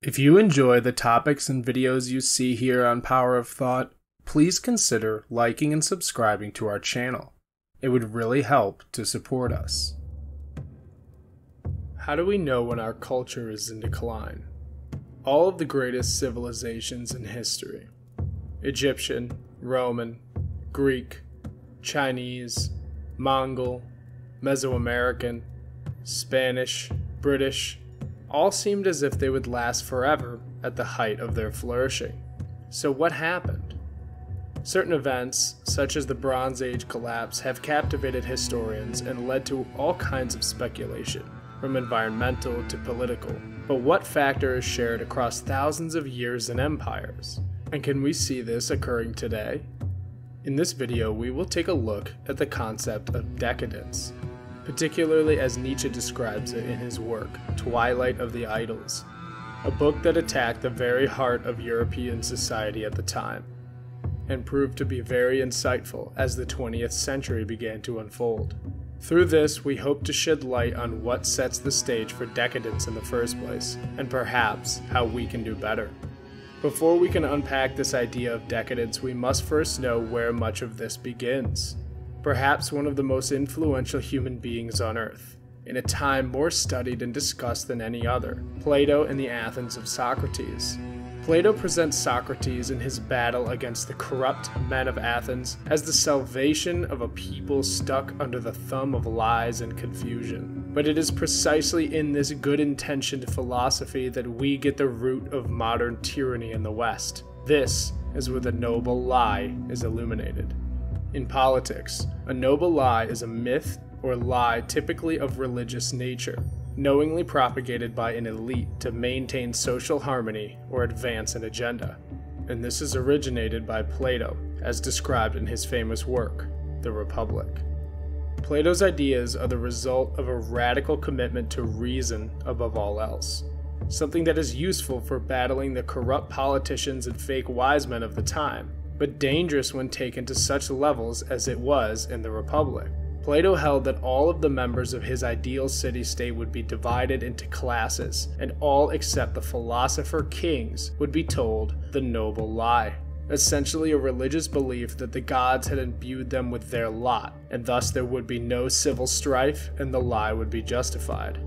If you enjoy the topics and videos you see here on Power of Thought, please consider liking and subscribing to our channel. It would really help to support us. How do we know when our culture is in decline? All of the greatest civilizations in history, Egyptian, Roman, Greek, Chinese, Mongol, Mesoamerican, Spanish, British, all seemed as if they would last forever at the height of their flourishing. So what happened? Certain events, such as the Bronze Age collapse, have captivated historians and led to all kinds of speculation, from environmental to political. But what factor is shared across thousands of years and empires? And can we see this occurring today? In this video, we will take a look at the concept of decadence, particularly as Nietzsche describes it in his work, Twilight of the Idols, a book that attacked the very heart of European society at the time, and proved to be very insightful as the 20th century began to unfold. Through this, we hope to shed light on what sets the stage for decadence in the first place, and perhaps how we can do better. Before we can unpack this idea of decadence, we must first know where much of this begins. Perhaps one of the most influential human beings on Earth, in a time more studied and discussed than any other, Plato and the Athens of Socrates. Plato presents Socrates in his battle against the corrupt men of Athens as the salvation of a people stuck under the thumb of lies and confusion. But it is precisely in this good-intentioned philosophy that we get the root of modern tyranny in the West. This is where the noble lie is illuminated. In politics, a noble lie is a myth or lie typically of religious nature, knowingly propagated by an elite to maintain social harmony or advance an agenda. And this is originated by Plato, as described in his famous work, The Republic. Plato's ideas are the result of a radical commitment to reason above all else, something that is useful for battling the corrupt politicians and fake wise men of the time, but dangerous when taken to such levels as it was in the Republic. Plato held that all of the members of his ideal city-state would be divided into classes, and all except the philosopher kings would be told the noble lie, essentially a religious belief that the gods had imbued them with their lot, and thus there would be no civil strife and the lie would be justified.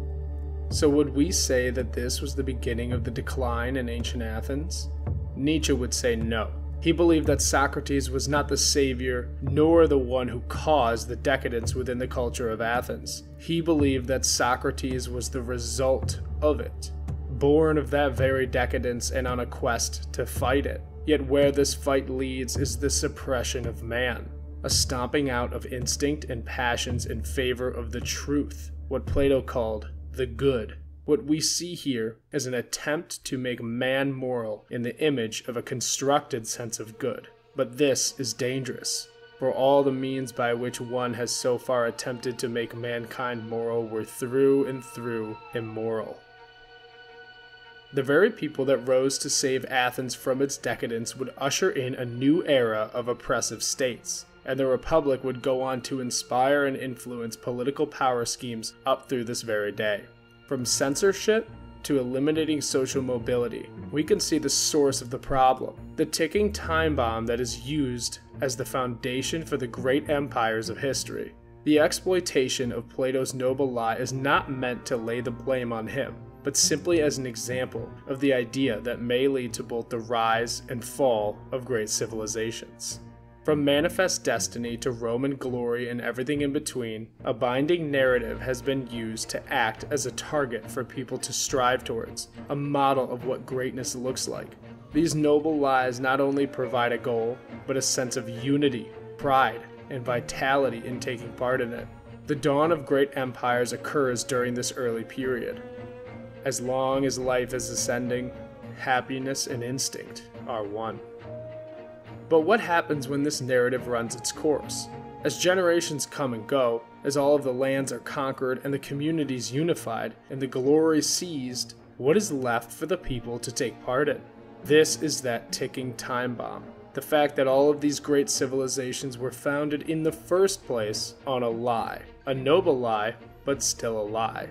So would we say that this was the beginning of the decline in ancient Athens? Nietzsche would say no. He believed that Socrates was not the savior, nor the one who caused the decadence within the culture of Athens. He believed that Socrates was the result of it, born of that very decadence and on a quest to fight it. Yet where this fight leads is the suppression of man, a stomping out of instinct and passions in favor of the truth, what Plato called the good. What we see here is an attempt to make man moral in the image of a constructed sense of good. But this is dangerous, for all the means by which one has so far attempted to make mankind moral were through and through immoral. The very people that rose to save Athens from its decadence would usher in a new era of oppressive states, and the Republic would go on to inspire and influence political power schemes up through this very day. From censorship to eliminating social mobility, we can see the source of the problem, the ticking time bomb that is used as the foundation for the great empires of history. The exploitation of Plato's noble lie is not meant to lay the blame on him, but simply as an example of the idea that may lead to both the rise and fall of great civilizations. From manifest destiny to Roman glory and everything in between, a binding narrative has been used to act as a target for people to strive towards, a model of what greatness looks like. These noble lies not only provide a goal, but a sense of unity, pride, and vitality in taking part in it. The dawn of great empires occurs during this early period. As long as life is ascending, happiness and instinct are one. But what happens when this narrative runs its course? As generations come and go, as all of the lands are conquered and the communities unified, and the glory seized, what is left for the people to take part in? This is that ticking time bomb. The fact that all of these great civilizations were founded in the first place on a lie. A noble lie, but still a lie.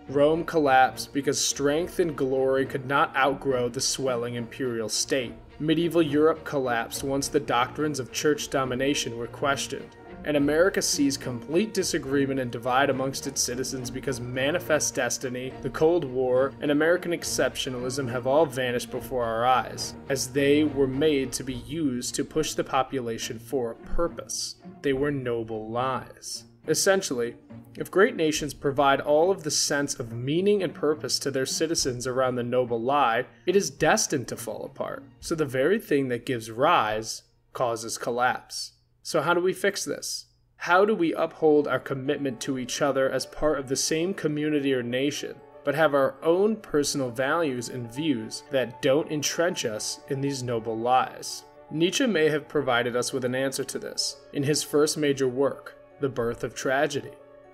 Rome collapsed because strength and glory could not outgrow the swelling imperial state. Medieval Europe collapsed once the doctrines of church domination were questioned. And America sees complete disagreement and divide amongst its citizens because manifest destiny, the Cold War, and American exceptionalism have all vanished before our eyes, as they were made to be used to push the population for a purpose. They were noble lies. Essentially, if great nations provide all of the sense of meaning and purpose to their citizens around the noble lie, it is destined to fall apart. So the very thing that gives rise causes collapse. So how do we fix this? How do we uphold our commitment to each other as part of the same community or nation, but have our own personal values and views that don't entrench us in these noble lies? Nietzsche may have provided us with an answer to this in his first major work, The Birth of Tragedy,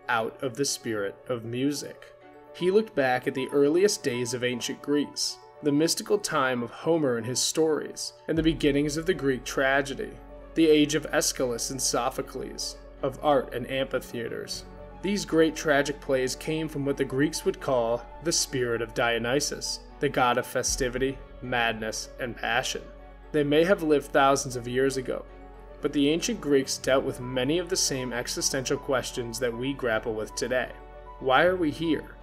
Out of the Spirit of Music. He looked back at the earliest days of ancient Greece, the mystical time of Homer and his stories, and the beginnings of the Greek tragedy. The age of Aeschylus and Sophocles, of art and amphitheaters. These great tragic plays came from what the Greeks would call the spirit of Dionysus, the god of festivity, madness, and passion. They may have lived thousands of years ago, but the ancient Greeks dealt with many of the same existential questions that we grapple with today. Why are we here?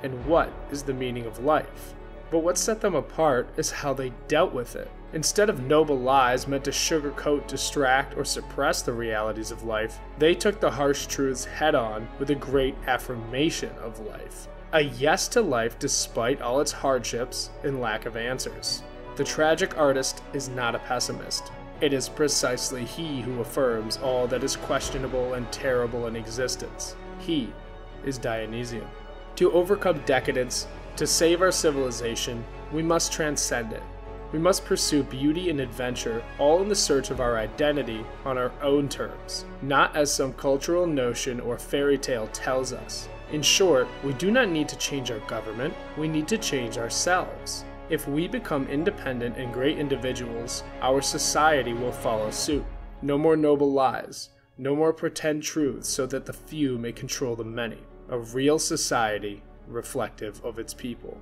And what is the meaning of life? But what set them apart is how they dealt with it. Instead of noble lies meant to sugarcoat, distract, or suppress the realities of life, they took the harsh truths head-on with a great affirmation of life. A yes to life despite all its hardships and lack of answers. The tragic artist is not a pessimist. It is precisely he who affirms all that is questionable and terrible in existence. He is Dionysian. To overcome decadence, to save our civilization, we must transcend it. We must pursue beauty and adventure, all in the search of our identity on our own terms, not as some cultural notion or fairy tale tells us. In short, we do not need to change our government, we need to change ourselves. If we become independent and great individuals, our society will follow suit. No more noble lies, no more pretend truths so that the few may control the many. A real society reflective of its people.